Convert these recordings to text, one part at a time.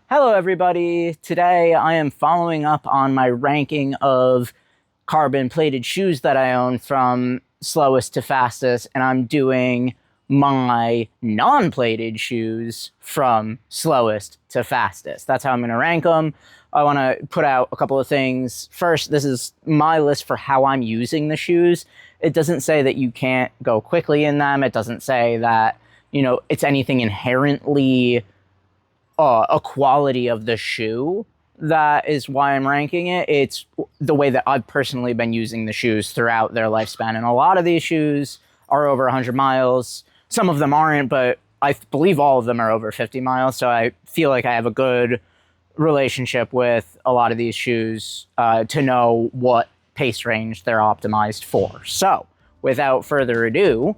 Hello, everybody. Today I am following up on my ranking of carbon plated shoes that I own from slowest to fastest, and I'm doing my non plated shoes from slowest to fastest. That's how I'm going to rank them. I want to put out a couple of things. First, this is my list for how I'm using the shoes. It doesn't say that you can't go quickly in them, it doesn't say that, it's anything inherently a quality of the shoe. That is why I'm ranking it. It's the way that I've personally been using the shoes throughout their lifespan. And a lot of these shoes are over 100 miles. Some of them aren't, but I believe all of them are over 50 miles. So I feel like I have a good relationship with a lot of these shoes to know what pace range they're optimized for. So without further ado,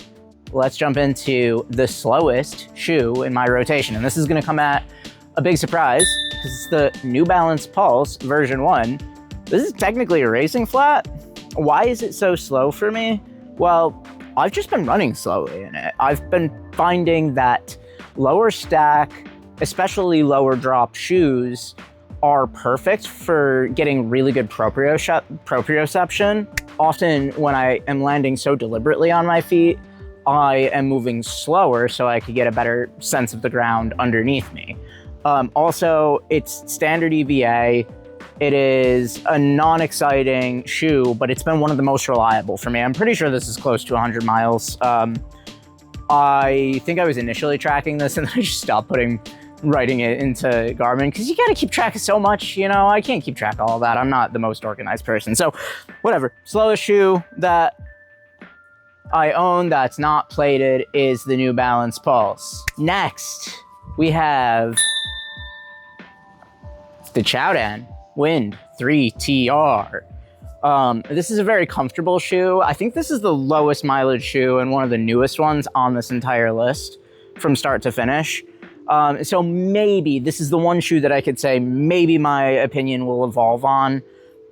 let's jump into the slowest shoe in my rotation. And this is going to come at a big surprise because it's the New Balance Pulse version 1. This is technically a racing flat. Why is it so slow for me? Well, I've just been running slowly in it. I've been finding that lower stack, especially lower drop shoes, are perfect for getting really good proprioception. Often when I am landing so deliberately on my feet, I am moving slower so I could get a better sense of the ground underneath me. Also, it's standard EVA. It is a non-exciting shoe, but it's been one of the most reliable for me. I'm pretty sure this is close to 100 miles. I think I was initially tracking this and then I just stopped writing it into Garmin because you got to keep track of so much, I can't keep track of all that. I'm not the most organized person. So whatever, slowest shoe that I own that's not plated is the New Balance Pulse. Next, we have the Chowdan Wind 3TR. This is a very comfortable shoe. I think this is the lowest mileage shoe and one of the newest ones on this entire list from start to finish. So maybe this is the one shoe that I could say maybe my opinion will evolve on,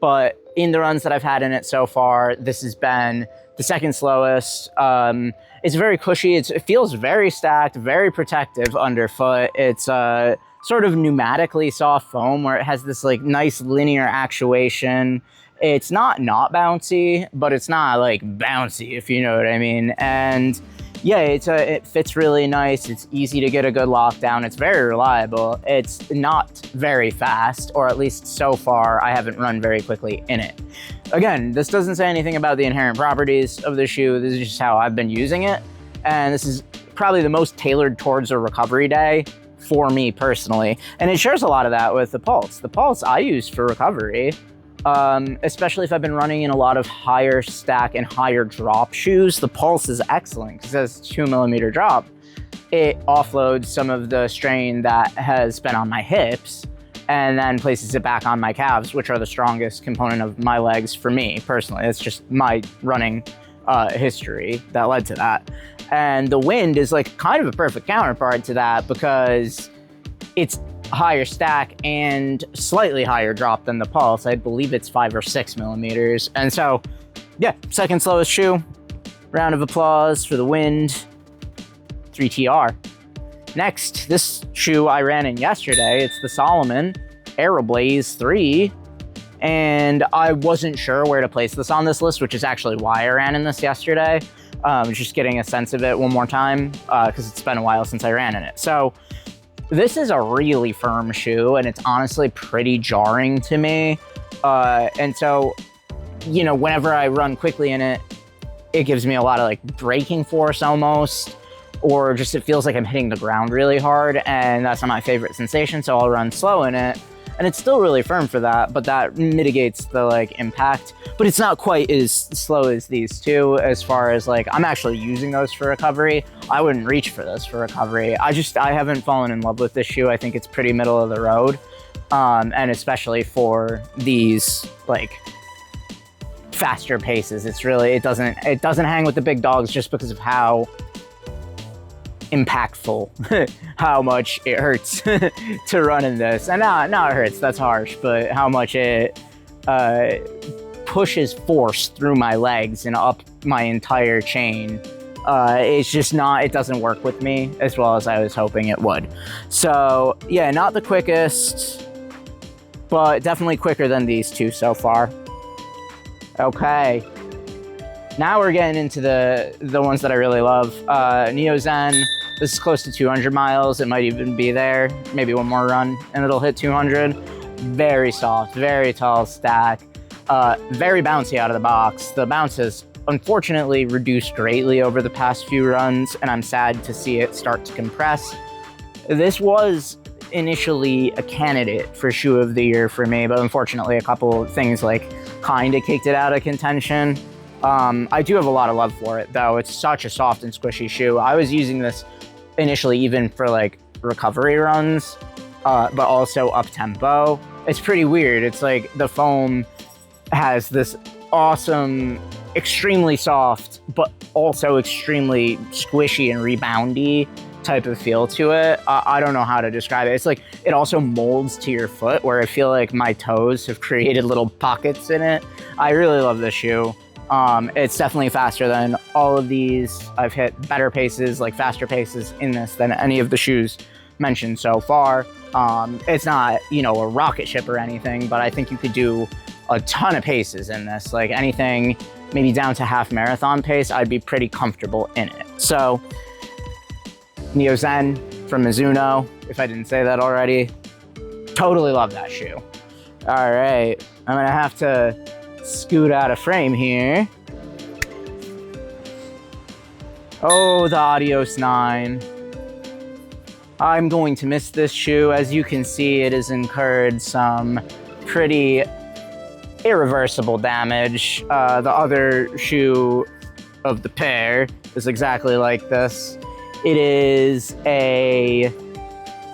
but in the runs that I've had in it so far, this has been the second slowest. It's very cushy. It feels very stacked, very protective underfoot. It's sort of pneumatically soft foam where it has this like nice linear actuation. It's not bouncy, but it's not like bouncy, if you know what I mean. And yeah, it fits really nice. It's easy to get a good lockdown. It's very reliable. It's not very fast, or at least so far, I haven't run very quickly in it. Again, this doesn't say anything about the inherent properties of the shoe. This is just how I've been using it. And this is probably the most tailored towards a recovery day for me personally. And it shares a lot of that with the Pulse. The Pulse I use for recovery, especially if I've been running in a lot of higher stack and higher drop shoes. The Pulse is excellent because it has 2mm drop. It offloads some of the strain that has been on my hips and then places it back on my calves, which are the strongest component of my legs for me personally. It's just my running history that led to that. And the Wind is like kind of a perfect counterpart to that because it's higher stack and slightly higher drop than the Pulse. I believe it's 5 or 6mm. And so, yeah, second slowest shoe. Round of applause for the Wind 3TR. Next, this shoe I ran in yesterday. It's the Salomon Aeroblaze 3. And I wasn't sure where to place this on this list, which is actually why I ran in this yesterday. Just getting a sense of it one more time because it's been a while since I ran in it. So this is a really firm shoe and it's honestly pretty jarring to me. And so, whenever I run quickly in it, it gives me a lot of like braking force almost, or just it feels like I'm hitting the ground really hard, and that's not my favorite sensation. So I'll run slow in it. And it's still really firm for that, but that mitigates the like impact. But it's not quite as slow as these two as far as like, I'm actually using those for recovery. I wouldn't reach for this for recovery. I haven't fallen in love with this shoe. I think it's pretty middle of the road. And especially for these like faster paces, it doesn't hang with the big dogs just because of how impactful how much it hurts to run in this. And not it hurts, that's harsh, but how much it pushes force through my legs and up my entire chain It's just not, it doesn't work with me as well as I was hoping it would. So yeah, not the quickest, but definitely quicker than these two so far. Okay. Now we're getting into the ones that I really love. Neo Zen, this is close to 200 miles. It might even be there. Maybe one more run and it'll hit 200. Very soft, very tall stack. Very bouncy out of the box. The bounce has unfortunately reduced greatly over the past few runs, and I'm sad to see it start to compress. This was initially a candidate for shoe of the year for me, but unfortunately a couple of things like kind of kicked it out of contention. I do have a lot of love for it though. It's such a soft and squishy shoe. I was using this initially even for like recovery runs, but also up tempo. It's pretty weird. It's like the foam has this awesome, extremely soft, but also extremely squishy and reboundy type of feel to it. I don't know how to describe it. It's like it also molds to your foot, where I feel like my toes have created little pockets in it. I really love this shoe. It's definitely faster than all of these. I've hit better paces, like faster paces in this than any of the shoes mentioned so far. It's not, you know, a rocket ship or anything, but I think you could do a ton of paces in this. Like anything maybe down to half marathon pace, I'd be pretty comfortable in it. So Neo Zen from Mizuno, if I didn't say that already. Totally love that shoe. All right, I'm gonna have to scoot out of frame here. Oh, the Adios 9. I'm going to miss this shoe. As you can see, it has incurred some pretty irreversible damage. The other shoe of the pair is exactly like this. It is a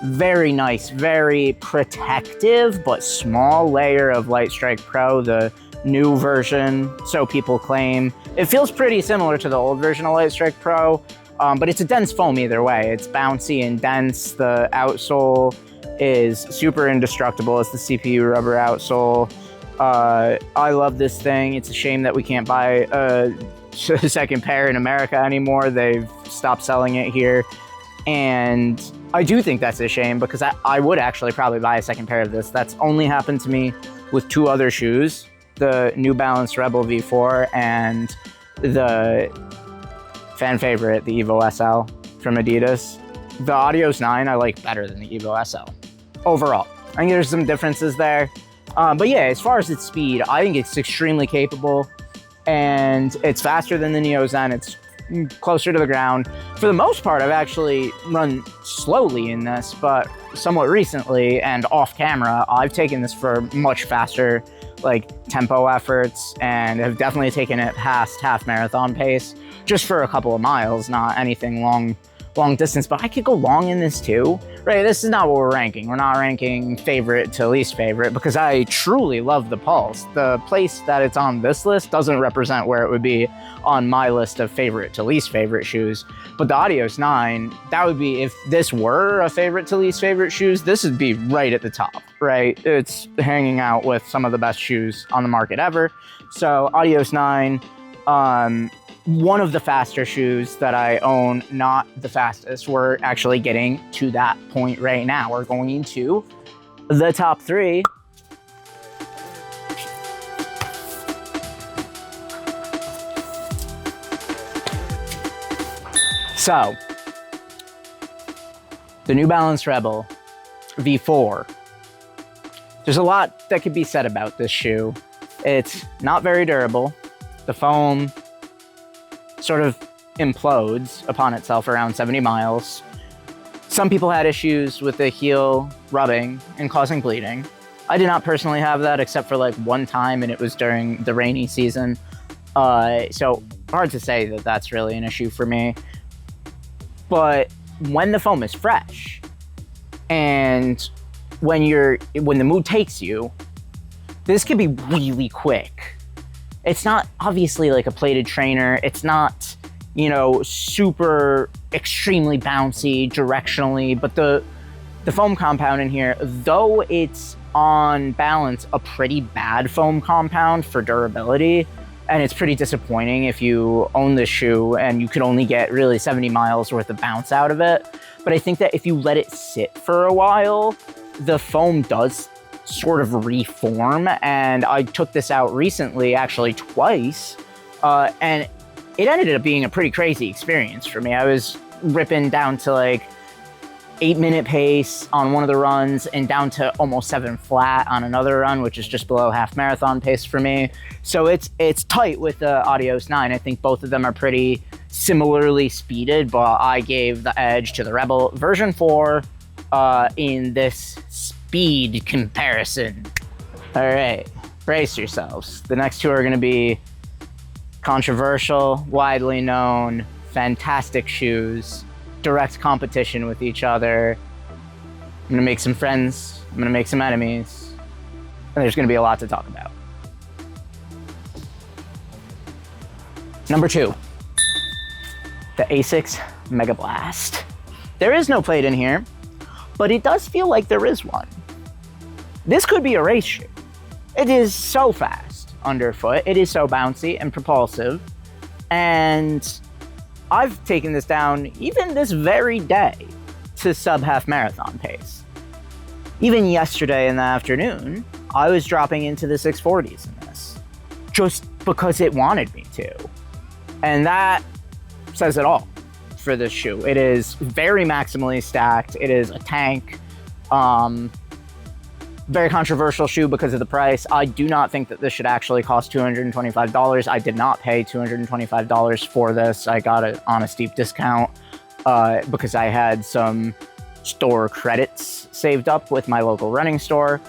very nice, very protective, but small layer of Light Strike Pro, the new version, so people claim. It feels pretty similar to the old version of Light Strike Pro, but it's a dense foam either way. It's bouncy and dense. The outsole is super indestructible. It's the CPU rubber outsole. I love this thing. It's a shame that we can't buy a second pair in America anymore. They've stopped selling it here. And I do think that's a shame, because I would actually probably buy a second pair of this. That's only happened to me with two other shoes, the New Balance Rebel V4 and the fan favorite, the Evo SL from Adidas. The Adios 9 I like better than the Evo SL overall. I think there's some differences there. But yeah, as far as its speed, I think it's extremely capable, and it's faster than the Neo Zen. It's closer to the ground. For the most part, I've actually run slowly in this, but somewhat recently and off camera, I've taken this for much faster, like tempo efforts, and have definitely taken it past half marathon pace, just for a couple of miles, not anything long distance. But I could go long in this too, right? This is not what we're ranking. We're not ranking favorite to least favorite, because I truly love the Pulse. The place that it's on this list doesn't represent where it would be on my list of favorite to least favorite shoes. But the Adios 9, that would be, if this were a favorite to least favorite shoes, this would be right at the top, right? It's hanging out with some of the best shoes on the market ever. So Adios 9, one of the faster shoes that I own, not the fastest. We're actually getting to that point right now. We're going into the top three. So, the New Balance Rebel V4. There's a lot that could be said about this shoe. It's not very durable. The foam sort of implodes upon itself around 70 miles. Some people had issues with the heel rubbing and causing bleeding. I did not personally have that, except for like one time, and it was during the rainy season. So hard to say that that's really an issue for me. But when the foam is fresh, and when the mood takes you, this can be really quick. It's not obviously like a plated trainer. It's not, you know, super extremely bouncy directionally, but the foam compound in here, though it's on balance a pretty bad foam compound for durability, And it's pretty disappointing if you own this shoe and you could only get really 70 miles worth of bounce out of it. But I think that if you let it sit for a while, the foam does sort of reform. And I took this out recently, actually twice, and it ended up being a pretty crazy experience for me. I was ripping down to like 8-minute pace on one of the runs and down to almost 7 flat on another run, which is just below half marathon pace for me. So it's tight with the Adios 9. I think both of them are pretty similarly speeded, but I gave the edge to the Rebel version 4 in this speed comparison. All right, brace yourselves. The next two are going to be controversial, widely known, fantastic shoes, direct competition with each other. I'm gonna make some friends, I'm gonna make some enemies, and there's gonna be a lot to talk about. Number 2, the Asics Mega Blast. There is no plate in here, but it does feel like there is one. This could be a race shoe. It is so fast underfoot, it is so bouncy and propulsive, and I've taken this down even this very day to sub-half marathon pace. Even yesterday in the afternoon, I was dropping into the 640s in this, just because it wanted me to. And that says it all for this shoe. It is very maximally stacked. It is a tank. Very controversial shoe because of the price. I do not think that this should actually cost $225. I did not pay $225 for this. I got it on a steep discount because I had some store credits saved up with my local running store.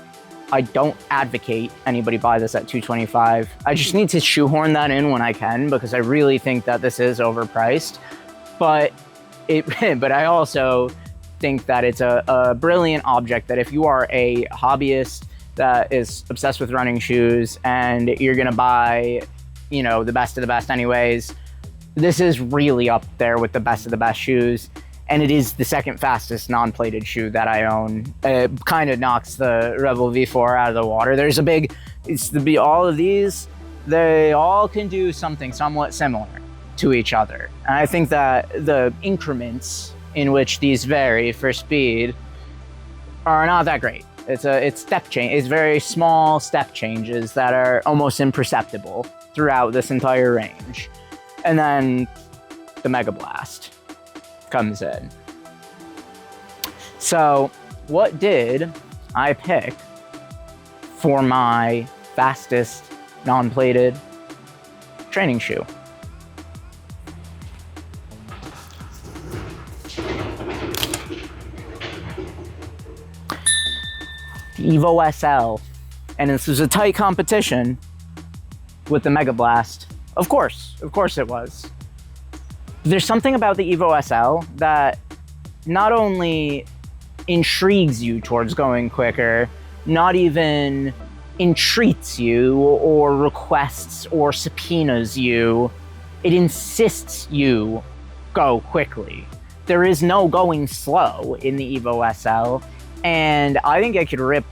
I don't advocate anybody buy this at $225. I just need to shoehorn that in when I can because I really think that this is overpriced. But I also think that it's a brilliant object that if you are a hobbyist that is obsessed with running shoes and you're gonna buy, you know, the best of the best anyways, this is really up there with the best of the best shoes. And it is the second fastest non-plated shoe that I own. It kind of knocks the Rebel V4 out of the water. There's a big, all of these, they all can do something somewhat similar to each other. And I think that the increments in which these vary for speed are not that great. It's step change. It's very small step changes that are almost imperceptible throughout this entire range. And then the Mega Blast comes in. So what did I pick for my fastest non-plated training shoe? Evo SL, and this was a tight competition with the Mega Blast. Of course it was. There's something about the Evo SL that not only intrigues you towards going quicker, not even entreats you or requests or subpoenas you, it insists you go quickly. There is no going slow in the Evo SL. And I think I could rip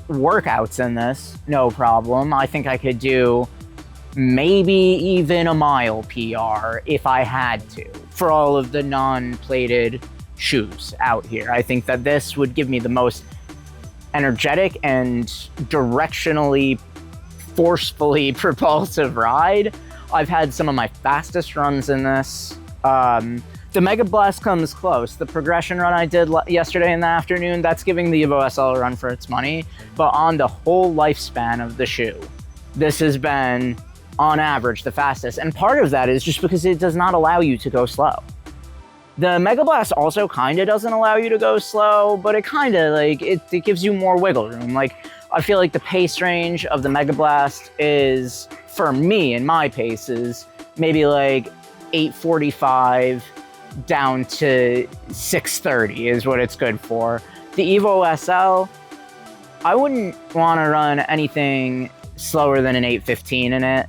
workouts in this, no problem. I think I could do maybe even a mile PR if I had to for all of the non-plated shoes out here. I think that this would give me the most energetic and directionally, forcefully propulsive ride. I've had some of my fastest runs in this. The Mega Blast comes close. The progression run I did yesterday in the afternoon, that's giving the Evo SL a run for its money. But on the whole lifespan of the shoe, this has been, on average, the fastest. And part of that is just because it does not allow you to go slow. The Mega Blast also kind of doesn't allow you to go slow, but it kind of, like, it gives you more wiggle room. Like, I feel like the pace range of the Mega Blast is, for me, in my paces, maybe like 845 down to 630 is what it's good for. The Evo SL, I wouldn't want to run anything slower than an 815 in it.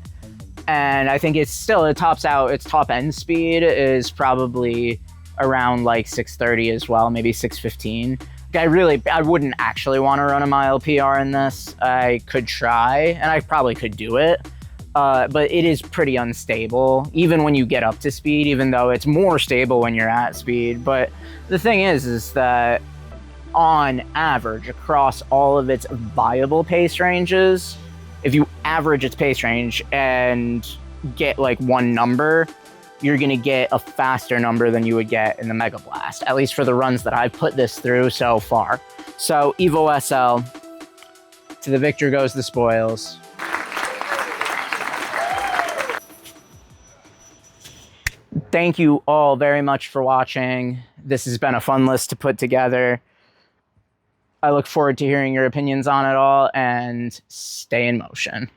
And I think it tops out, its top end speed is probably around like 630 as well, maybe 615. I wouldn't actually want to run a mile PR in this. I could try, and I probably could do it. but it is pretty unstable, even when you get up to speed, even though it's more stable when you're at speed. But the thing is that on average, across all of its viable pace ranges, if you average its pace range and get like one number, you're going to get a faster number than you would get in the Mega Blast, at least for the runs that I've put this through so far. So Evo SL, to the victor goes the spoils. Thank you all very much for watching. This has been a fun list to put together. I look forward to hearing your opinions on it all, and stay in motion.